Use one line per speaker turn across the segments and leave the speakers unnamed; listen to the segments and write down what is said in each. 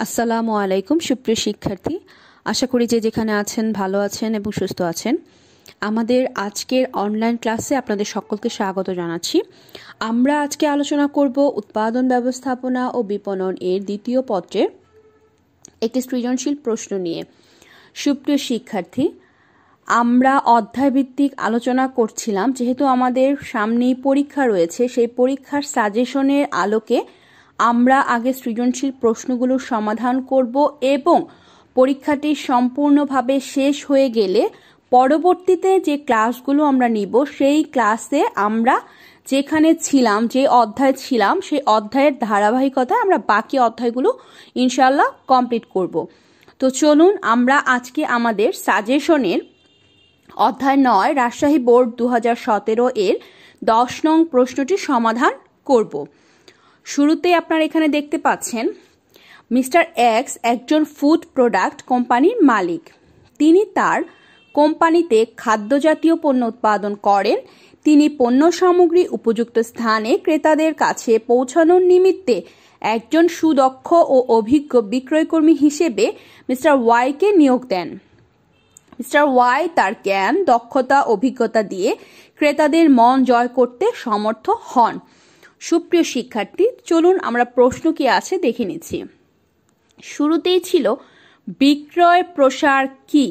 আসসালামু আলাইকুম সুপ্রিয় শিক্ষার্থী, আশা করি যে যেখানে আছেন ভালো আছেন এবং সুস্থ আছেন। আমাদের আজকের অনলাইন ক্লাসে আপনাদের সকলকে স্বাগত জানাচ্ছি। আমরা আজকে আলোচনা করব উৎপাদন ব্যবস্থাপনা ও বিপণন এর দ্বিতীয় পত্রের একটি সৃজনশীল প্রশ্ন নিয়ে। সুপ্রিয় শিক্ষার্থী, আমরা অধ্যায়ভিত্তিক আলোচনা করছিলাম। যেহেতু আমাদের সামনেই পরীক্ষা রয়েছে, সেই পরীক্ষার সাজেশনের আলোকে আমরা আগে সৃজনশীল প্রশ্নগুলোর সমাধান করব এবং পরীক্ষাটি সম্পূর্ণভাবে শেষ হয়ে গেলে পরবর্তীতে যে ক্লাসগুলো আমরা নিব, সেই ক্লাসে আমরা যেখানে ছিলাম, যে অধ্যায় ছিলাম, সেই অধ্যায়ের ধারাবাহিকতায় আমরা বাকি অধ্যায়গুলো ইনশাল্লাহ কমপ্লিট করব। তো চলুন আমরা আজকে আমাদের সাজেশনের অধ্যায় 9 রাজশাহী বোর্ড 2017 এর 10 নং প্রশ্নটি সমাধান করব। শুরুতেই আপনারা এখানে দেখতে পাচ্ছেন, মিস্টার এক্স একজন ফুড প্রোডাক্ট কোম্পানির মালিক। তিনি তার কোম্পানিতে খাদ্যজাতীয় পণ্য উৎপাদন করেন। তিনি পণ্য সামগ্রী উপযুক্ত স্থানে ক্রেতাদের কাছে পৌঁছানোর নিমিত্তে একজন সুদক্ষ ও অভিজ্ঞ বিক্রয়কর্মী হিসেবে মিস্টার ওয়াইকে নিয়োগ দেন। মিস্টার ওয়াই তার জ্ঞান, দক্ষতা, অভিজ্ঞতা দিয়ে ক্রেতাদের মন জয় করতে সমর্থ হন। সুপ্রিয় শিক্ষার্থী, চলুন আমরা প্রশ্ন কি আছে দেখে নিচ্ছি। শুরুতেই ছিল বিক্রয় প্রসার কি?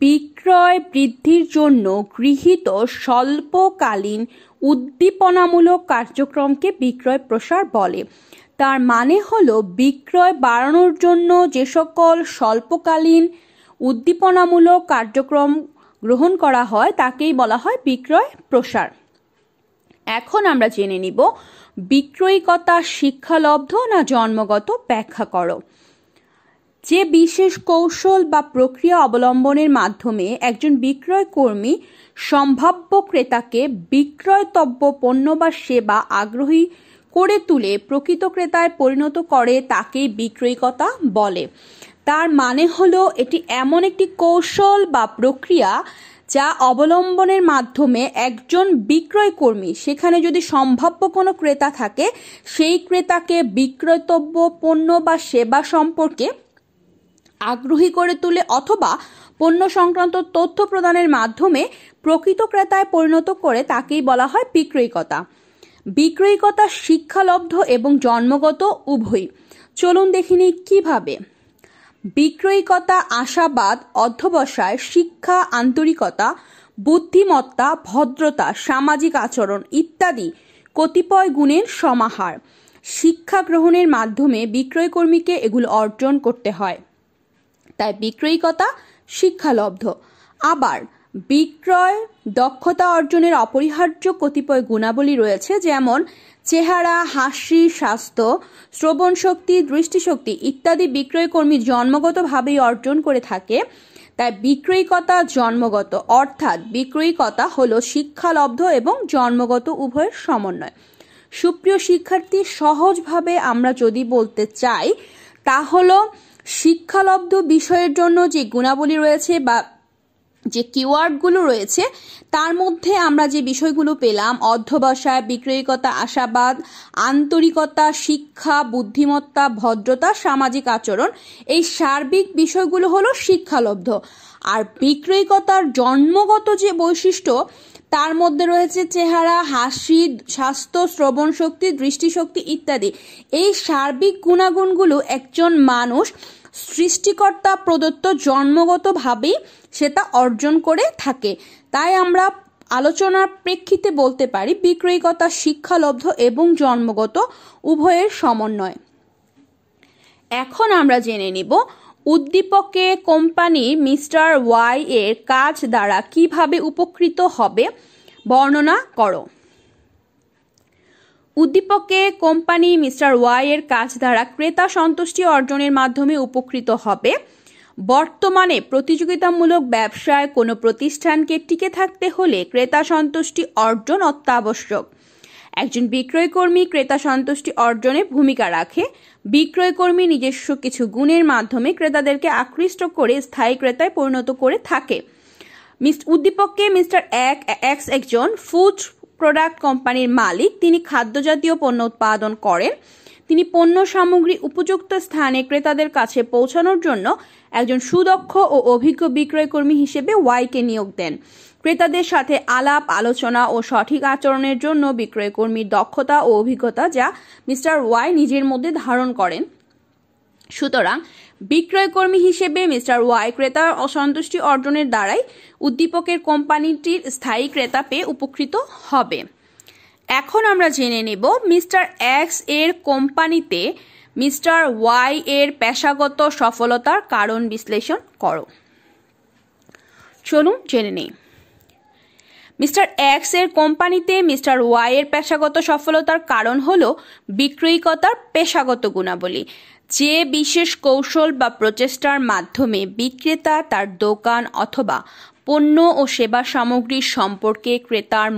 বিক্রয় বৃদ্ধির জন্য গৃহীত স্বল্পকালীন উদ্দীপনামূলক কার্যক্রমকে বিক্রয় প্রসার বলে। তার মানে হলো, বিক্রয় বাড়ানোর জন্য যে সকল স্বল্পকালীন উদ্দীপনামূলক কার্যক্রম গ্রহণ করা হয় তাকেই বলা হয় বিক্রয় প্রসার। এখন আমরা জেনে নিব, বিক্রয়িকতা শিক্ষালব্ধ না জন্মগত? ব্যাখ্যা করো। যে বিশেষ কৌশল বা প্রক্রিয়া অবলম্বনের মাধ্যমে একজন বিক্রয় কর্মী সম্ভাব্য ক্রেতাকে বিক্রয়তব্য পণ্য বা সেবা আগ্রহী করে তুলে প্রকৃত ক্রেতায় পরিণত করে, তাকেই বিক্রয়িকতা বলে। তার মানে হলো, এটি এমন একটি কৌশল বা প্রক্রিয়া যা অবলম্বনের মাধ্যমে একজন বিক্রয় কর্মী, সেখানে যদি সম্ভাব্য কোনো ক্রেতা থাকে, সেই ক্রেতাকে বিক্রয়তব্য পণ্য বা সেবা সম্পর্কে আগ্রহী করে তুলে অথবা পণ্য সংক্রান্ত তথ্য প্রদানের মাধ্যমে প্রকৃত ক্রেতায় পরিণত করে, তাকেই বলা হয় বিক্রয়িকতা। বিক্রয়িকতা শিক্ষালব্ধ এবং জন্মগত উভয়ই। চলুন দেখিনি কিভাবে। বিক্রয়িকতা আশাবাদ, অধ্যবসায়, শিক্ষা, আন্তরিকতা, বুদ্ধিমত্তা, ভদ্রতা, সামাজিক আচরণ ইত্যাদি কতিপয় গুণের সমাহার। শিক্ষা গ্রহণের মাধ্যমে বিক্রয়কর্মীকে এগুলো অর্জন করতে হয়, তাই বিক্রয়িকতা শিক্ষালব্ধ। আবার বিক্রয় দক্ষতা অর্জনের অপরিহার্য কতিপয় গুণাবলী রয়েছে, যেমন চেহারা, হাসি, স্বাস্থ্য, শ্রবণ শক্তি, দৃষ্টিশক্তি ইত্যাদি বিক্রয়কর্মী জন্মগতভাবেই অর্জন করে থাকে, তাই বিক্রয়িকতা জন্মগত। অর্থাৎ বিক্রয়িকতা হলো শিক্ষালব্ধ এবং জন্মগত উভয়ের সমন্বয়। সুপ্রিয় শিক্ষার্থী, সহজভাবে আমরা যদি বলতে চাই, তা হলো শিক্ষালব্ধ বিষয়ের জন্য যে গুণাবলী রয়েছে বা যে কিওয়ার্ডগুলো রয়েছে, তার মধ্যে আমরা যে বিষয়গুলো পেলাম, অধ্যবসায়, বিক্রয়িকতা, আশাবাদ, আন্তরিকতা, শিক্ষা, বুদ্ধিমত্তা, ভদ্রতা, সামাজিক আচরণ, এই সার্বিক বিষয়গুলো হলো শিক্ষালব্ধ। আর বিক্রয়িকতার জন্মগত যে বৈশিষ্ট্য, তার মধ্যে রয়েছে চেহারা, হাসি, স্বাস্থ্য, শ্রবণ শক্তি, দৃষ্টিশক্তি ইত্যাদি। এই সার্বিক গুণাগুণগুলো একজন মানুষ সৃষ্টিকর্তা প্রদত্ত জন্মগতভাবেই সেটা অর্জন করে থাকে। তাই আমরা আলোচনার প্রেক্ষিতে বলতে পারি বিক্রয়িকতা শিক্ষালব্ধ এবং জন্মগত উভয়ের সমন্বয়। এখন আমরা জেনে নিব, উদ্দীপকে কোম্পানি মিস্টার ওয়াই এর কাজ দ্বারা কিভাবে উপকৃত হবে বর্ণনা করো। উদ্দীপকে কোম্পানি মিস্টার ওয়াই এর কাজ দ্বারা ক্রেতা সন্তুষ্টি অর্জনের মাধ্যমে উপকৃত হবে। বর্তমানে প্রতিযোগিতামূলক ব্যবসায় কোনো প্রতিষ্ঠানকে টিকে থাকতে হলে ক্রেতা সন্তুষ্টি অর্জন অত্যাবশ্যক। একজন বিক্রয়কর্মী ক্রেতা সন্তুষ্টি অর্জনে ভূমিকা রাখে। বিক্রয়কর্মী নিজস্ব কিছু গুণের মাধ্যমে ক্রেতাদেরকে আকৃষ্ট করে স্থায়ী ক্রেতায় পরিণত করে থাকে। উদ্দীপকে মিস্টার এক্স একজন ফুড প্রোডাক্ট কোম্পানির মালিক। তিনি খাদ্যজাতীয় পণ্য উৎপাদন করেন। তিনি পণ্য সামগ্রী উপযুক্ত স্থানে ক্রেতাদের কাছে পৌঁছানোর জন্য একজন সুদক্ষ ও অভিজ্ঞ বিক্রয় কর্মী হিসেবে ওয়াইকে নিয়োগ দেন। ক্রেতাদের সাথে আলাপ আলোচনা ও সঠিক আচরণের জন্য বিক্রয় কর্মীর দক্ষতা ও অভিজ্ঞতা যা মিস্টার ওয়াই নিজের মধ্যে ধারণ করেন। সুতরাং বিক্রয় কর্মী হিসেবে মিস্টার ওয়াই ক্রেতার অসন্তুষ্টি অর্জনের দ্বারাই উদ্দীপকের কোম্পানিটির স্থায়ী ক্রেতা পেয়ে উপকৃত হবে। এখন আমরা জেনে নেব মিস্টার এক্স এর কোম্পানিতে মিস্টার ওয়াই এর পেশাগত সফলতার কারণ বিশ্লেষণ করো। চলুন জেনে নেই। মিস্টার এক্স এর কোম্পানিতে মিস্টার ওয়াই এর পেশাগত সফলতার কারণ হলো বিক্রয়িকতার পেশাগত গুণাবলী। যে বিশেষ কৌশল বা প্রচেষ্টার মাধ্যমে বিক্রেতা তার দোকান অথবা পণ্য ও সেবা সামগ্রীর সম্পর্কে ক্রেতার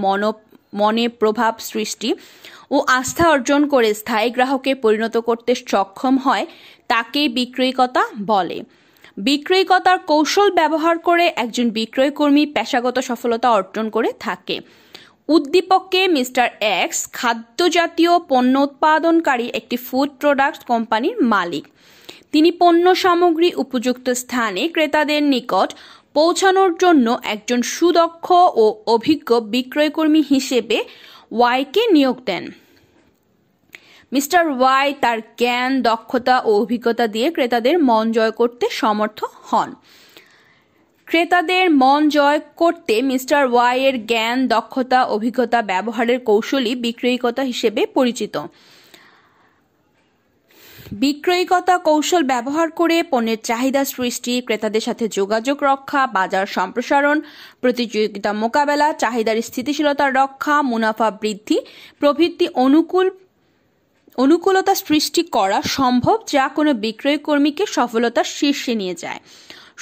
মনে প্রভাব সৃষ্টি ও আস্থা অর্জন করে স্থায়ী গ্রাহকে পরিণত করতে সক্ষম হয় তাকেই বিক্রয়িকতা বলে। বিক্রয়িকতার কৌশল ব্যবহার করে একজন বিক্রয় কর্মী পেশাগত সফলতা অর্জন করে থাকে। উদ্দীপকে মিস্টার এক্স খাদ্যজাতীয় পণ্য উৎপাদনকারী একটি ফুড প্রোডাক্ট কোম্পানির মালিক। তিনি পণ্য সামগ্রী উপযুক্ত স্থানে ক্রেতাদের নিকট পৌঁছানোর জন্য একজন সুদক্ষ ও অভিজ্ঞ বিক্রয় কর্মী হিসেবে ওয়াইকে নিয়োগ দেন। মিস্টার ওয়াই তার জ্ঞান, দক্ষতা ও অভিজ্ঞতা দিয়ে ক্রেতাদের মন জয় করতে সমর্থ হন। ক্রেতাদের মন জয় করতে মিস্টার ওয়াই এর জ্ঞান, দক্ষতা, অভিজ্ঞতা ব্যবহারের কৌশলই বিক্রয়িকতা হিসেবে পরিচিত। বিক্রয়িকতা কৌশল ব্যবহার করে পণ্যের চাহিদা সৃষ্টি, ক্রেতাদের সাথে যোগাযোগ রক্ষা, বাজার সম্প্রসারণ, প্রতিযোগিতা মোকাবেলা, চাহিদার স্থিতিশীলতা রক্ষা, মুনাফা বৃদ্ধি প্রভৃতি অনুকূলতা সৃষ্টি করা সম্ভব, যা কোনো বিক্রয় কর্মীকে সফলতার শীর্ষে নিয়ে যায়।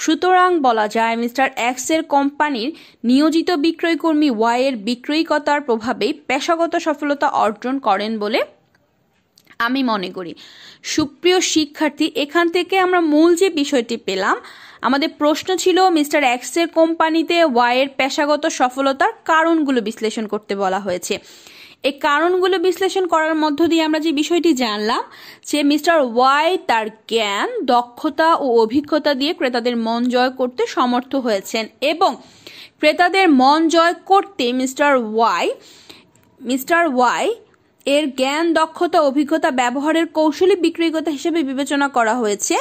সুতরাং বলা যায় মিস্টার এক্স এর কোম্পানির নিয়োজিত বিক্রয় কর্মী ওয়াই এর বিক্রয়িকতার প্রভাবেই পেশাগত সফলতা অর্জন করেন বলে আমি মনে করি। সুপ্রিয় শিক্ষার্থী, এখান থেকে আমরা মূল যে বিষয়টি পেলাম, আমাদের প্রশ্ন ছিল মিস্টার এক্স এর কোম্পানিতে ওয়াই এর পেশাগত সফলতার কারণগুলো বিশ্লেষণ করতে বলা হয়েছে। এই কারণগুলো বিশ্লেষণ করার মধ্য দিয়ে আমরা যে বিষয়টি জানলাম যে মিস্টার ওয়াই তার জ্ঞান, দক্ষতা ও অভিজ্ঞতা দিয়ে ক্রেতাদের মন জয় করতে সমর্থ হয়েছেন এবং ক্রেতাদের মন জয় করতে মিস্টার ওয়াই এর জ্ঞান, দক্ষতা, অভিজ্ঞতা ব্যবহারের কৌশলী বিক্রয়িকতা হিসেবে বিবেচনা করা হয়েছে।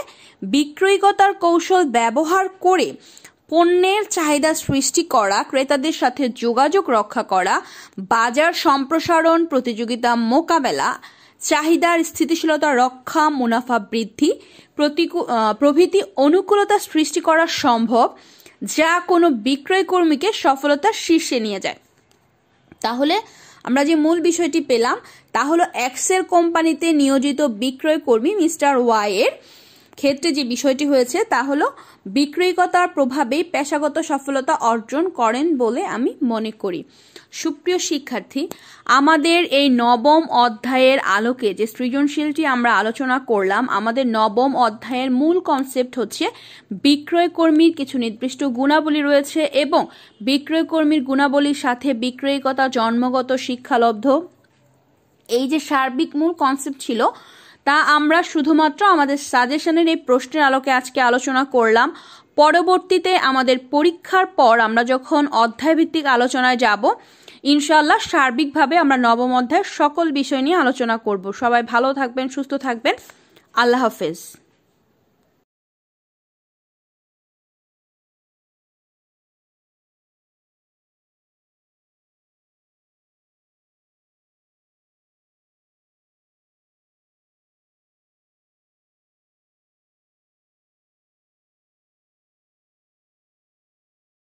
বিক্রয়িকতার কৌশল ব্যবহার করে পণ্যের চাহিদা সৃষ্টি করা, ক্রেতাদের সাথে যোগাযোগ রক্ষা করা, বাজার সম্প্রসারণ, প্রতিযোগিতা মোকাবেলা, চাহিদার স্থিতিশীলতা রক্ষা, মুনাফা বৃদ্ধি প্রভৃতি অনুকূলতা সৃষ্টি করা সম্ভব, যা কোনো বিক্রয় কর্মীকে সফলতার শীর্ষে নিয়ে যায়। তাহলে আমরা যে মূল বিষয়টি পেলাম তা হলো এক্স এর কোম্পানিতে নিয়োজিত বিক্রয় কর্মী মিস্টার ওয়াই এর ক্ষেত্রে যে বিষয়টি হয়েছে তা হলো বিক্রয়িকতার প্রভাবেই পেশাগত সফলতা অর্জন করেন বলে আমি মনে করি। সুপ্রিয় শিক্ষার্থী, আমাদের এই নবম অধ্যায়ের আলোকে যে সৃজনশীলটি আমরা আলোচনা করলাম, আমাদের নবম অধ্যায়ের মূল কনসেপ্ট হচ্ছে বিক্রয় কর্মীর কিছু নির্দিষ্ট গুণাবলী রয়েছে এবং বিক্রয় কর্মীর গুণাবলীর সাথে বিক্রয়িকতা জন্মগত শিক্ষালব্ধ, এই যে সার্বিক মূল কনসেপ্ট ছিল তা আমরা শুধুমাত্র আমাদের সাজেশনের এই প্রশ্নের আলোকে আজকে আলোচনা করলাম। পরবর্তীতে আমাদের পরীক্ষার পর আমরা যখন অধ্যায়ভিত্তিক আলোচনায় যাব, ইনশাআল্লাহ সার্বিকভাবে আমরা নবম অধ্যায়ের সকল বিষয় নিয়ে আলোচনা করব। সবাই ভালো থাকবেন, সুস্থ থাকবেন। আল্লাহ হাফেজ।